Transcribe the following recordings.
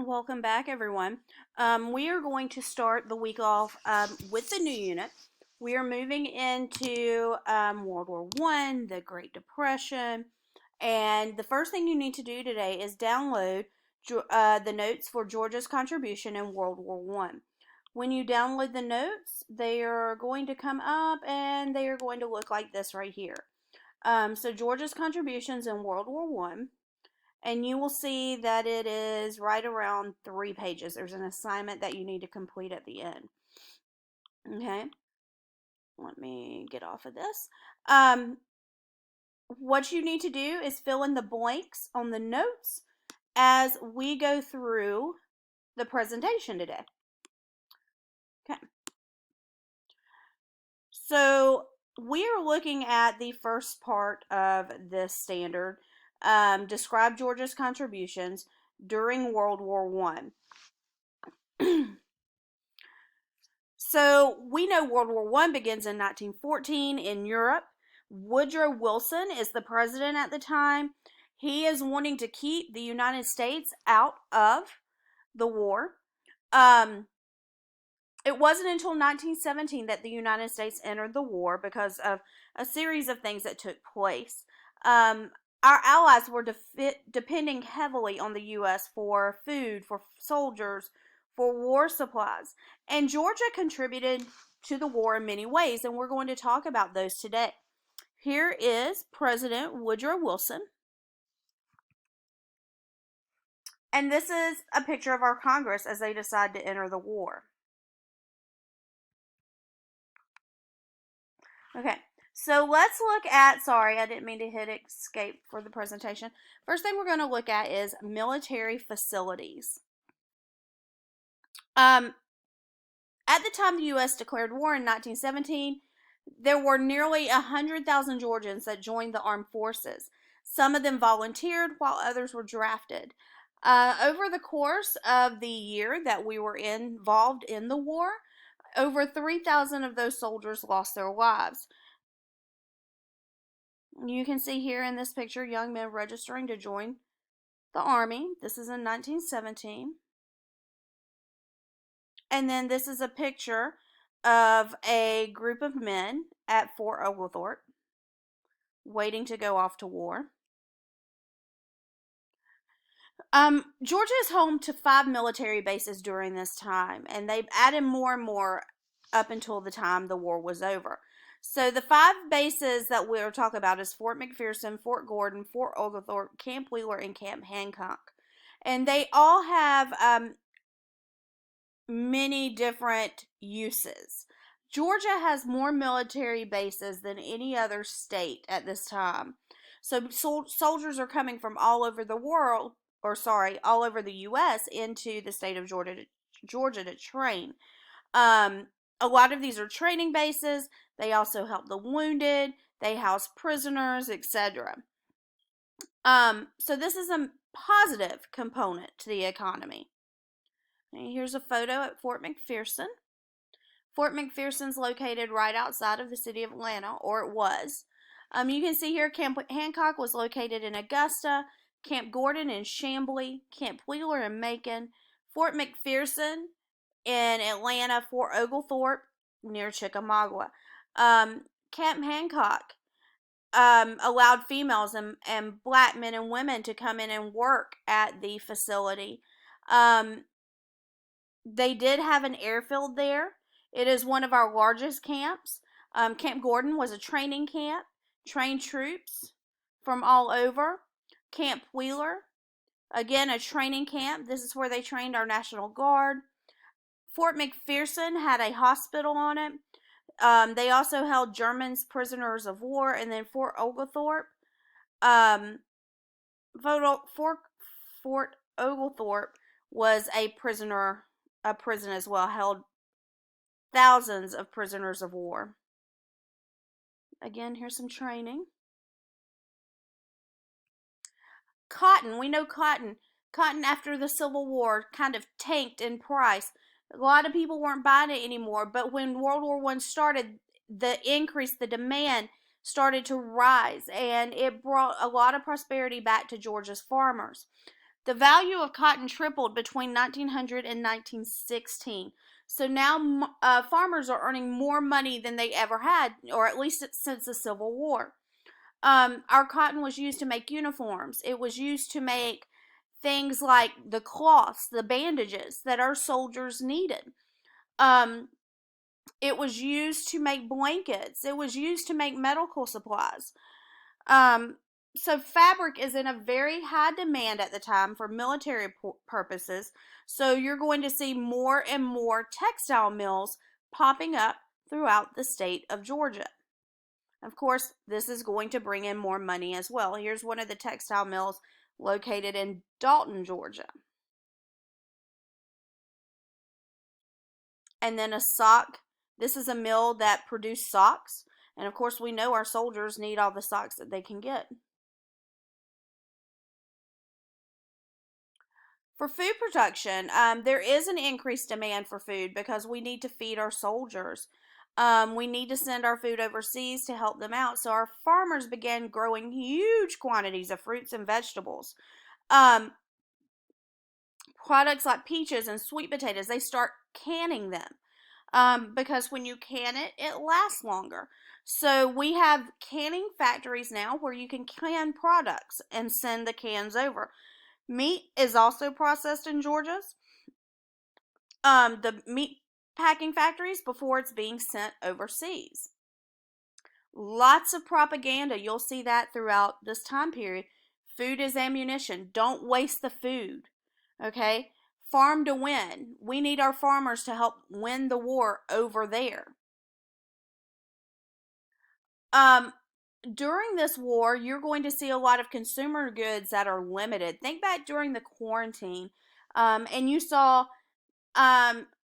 Welcome back, everyone. We are going to start the week off with the new unit. We are moving into World War One, the Great Depression, and the first thing you need to do today is download the notes for Georgia's contribution in World War One. When you download the notes, they are going to come up and they are going to look like this right here. So Georgia's contributions in World War One, and you will see that it is right around 3 pages. There's an assignment that you need to complete at the end. Okay, let me get off of this. What you need to do is fill in the blanks on the notes as we go through the presentation today. Okay, so we are looking at the first part of this standard. Describe Georgia's contributions during World War One. So we know World War One begins in 1914 in Europe. Woodrow Wilson is the president at the time. He is wanting to keep the United States out of the war. It wasn't until 1917 that the United States entered the war because of a series of things that took place. Our allies were depending heavily on the U.S. for food, for soldiers, for war supplies. And Georgia contributed to the war in many ways, and we're going to talk about those today. Here is President Woodrow Wilson. And this is a picture of our Congress as they decide to enter the war. Okay, so let's look at, sorry, I didn't mean to hit escape for the presentation. First thing we're going to look at is military facilities. At the time the U.S. declared war in 1917, there were nearly 100,000 Georgians that joined the armed forces. Some of them volunteered while others were drafted. Over the course of the year that we were involved in the war, over 3,000 of those soldiers lost their lives. You can see here in this picture young men registering to join the Army. This is in 1917. And then this is a picture of a group of men at Fort Oglethorpe waiting to go off to war. Georgia is home to 5 military bases during this time, and they've added more and more up until the time the war was over. So the 5 bases that we're talking about is Fort McPherson, Fort Gordon, Fort Oglethorpe, Camp Wheeler, and Camp Hancock. And they all have many different uses. Georgia has more military bases than any other state at this time. So soldiers are coming from all over the world, all over the U.S. into the state of Georgia to train. A lot of these are training bases. They also help the wounded. They house prisoners, etc. So this is a positive component to the economy. And here's a photo at Fort McPherson. Fort McPherson's located right outside of the city of Atlanta, or it was. You can see here Camp Hancock was located in Augusta, Camp Gordon in Chamblee, Camp Wheeler in Macon, Fort McPherson in Atlanta, Fort Oglethorpe near Chickamauga. Camp Hancock allowed females and black men and women to come in and work at the facility. They did have an airfield there. It is one of our largest camps. Camp Gordon was a training camp, trained troops from all over. Camp Wheeler, again, a training camp. This is where they trained our National Guard. Fort McPherson had a hospital on it. They also held Germans prisoners of war. And then Fort Oglethorpe, Fort Oglethorpe was a prison as well, held thousands of prisoners of war. Again, here's some training. Cotton, we know cotton. Cotton after the Civil War kind of tanked in price. A lot of people weren't buying it anymore, but when World War I started, the demand started to rise, and it brought a lot of prosperity back to Georgia's farmers. The value of cotton tripled between 1900 and 1916. So now farmers are earning more money than they ever had, or at least since the Civil War. Our cotton was used to make uniforms. It was used to make things like the cloths, the bandages that our soldiers needed. Um, it was used to make blankets. It was used to make medical supplies. Um, so fabric is in a very high demand at the time for military purposes. So you're going to see more and more textile mills popping up throughout the state of Georgia. Of course, this is going to bring in more money as well. Here's one of the textile mills located in Dalton, Georgia. And then a sock. This is a mill that produced socks. And of course, we know our soldiers need all the socks that they can get. For food production, there is an increased demand for food because we need to feed our soldiers. We need to send our food overseas to help them out. So our farmers began growing huge quantities of fruits and vegetables. Products like peaches and sweet potatoes, they start canning them. Because when you can it, it lasts longer. So we have canning factories now where you can can products and send the cans over. Meat is also processed in Georgia's. The meat packing factories before it's being sent overseas. Lots of propaganda. You'll see that throughout this time period. Food is ammunition. Don't waste the food. Okay? Farm to win. We need our farmers to help win the war over there. During this war, you're going to see a lot of consumer goods that are limited. Think back during the quarantine, and you saw,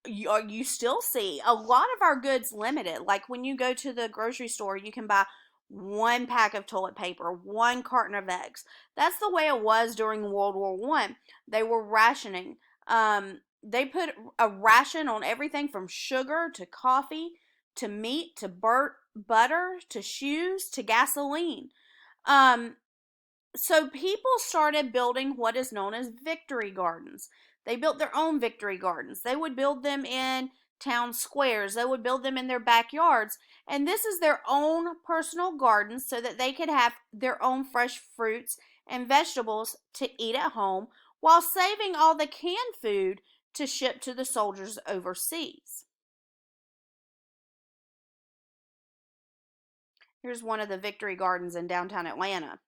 you still see a lot of our goods limited. Like when you go to the grocery store, you can buy one pack of toilet paper, one carton of eggs. That's the way it was during World War I. They were rationing. They put a ration on everything from sugar to coffee to meat to butter to shoes to gasoline. So people started building what is known as victory gardens. They built their own victory gardens. They would build them in town squares. They would build them in their backyards. And this is their own personal gardens so that they could have their own fresh fruits and vegetables to eat at home while saving all the canned food to ship to the soldiers overseas. Here's one of the victory gardens in downtown Atlanta.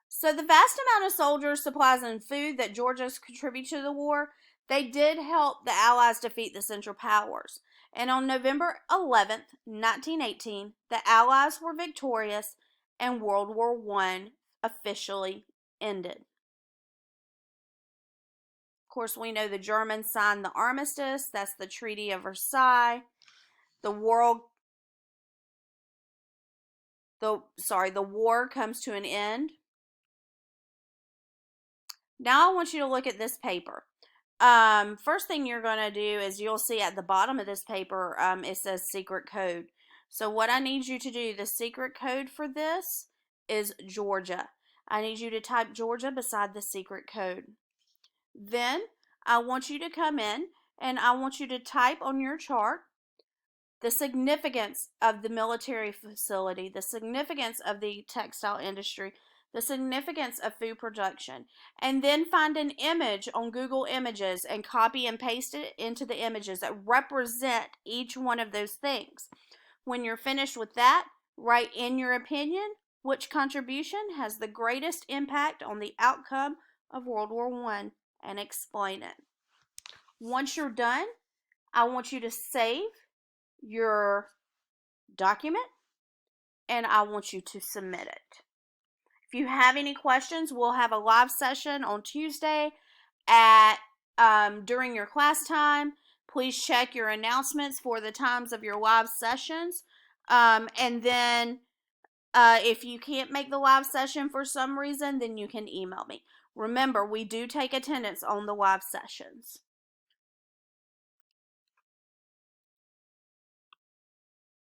So the vast amount of soldiers, supplies, and food that Georgia's contributed to the war, they did help the Allies defeat the Central Powers. And on November 11th, 1918, the Allies were victorious and World War I officially ended. Of course, we know the Germans signed the armistice. That's the Treaty of Versailles. The war comes to an end. Now I want you to look at this paper. First thing you're going to do is you'll see at the bottom of this paper, it says secret code. So what I need you to do, the secret code for this is Georgia. I need you to type Georgia beside the secret code. Then I want you to come in and I want you to type on your chart the significance of the military facility, the significance of the textile industry, the significance of food production, and then find an image on Google Images and copy and paste it into the images that represent each one of those things. When you're finished with that, write in your opinion which contribution has the greatest impact on the outcome of World War I and explain it. Once you're done, I want you to save your document and I want you to submit it. If you have any questions, we'll have a live session on Tuesday at during your class time. Please check your announcements for the times of your live sessions. And then if you can't make the live session for some reason, then you can email me. Remember, we do take attendance on the live sessions.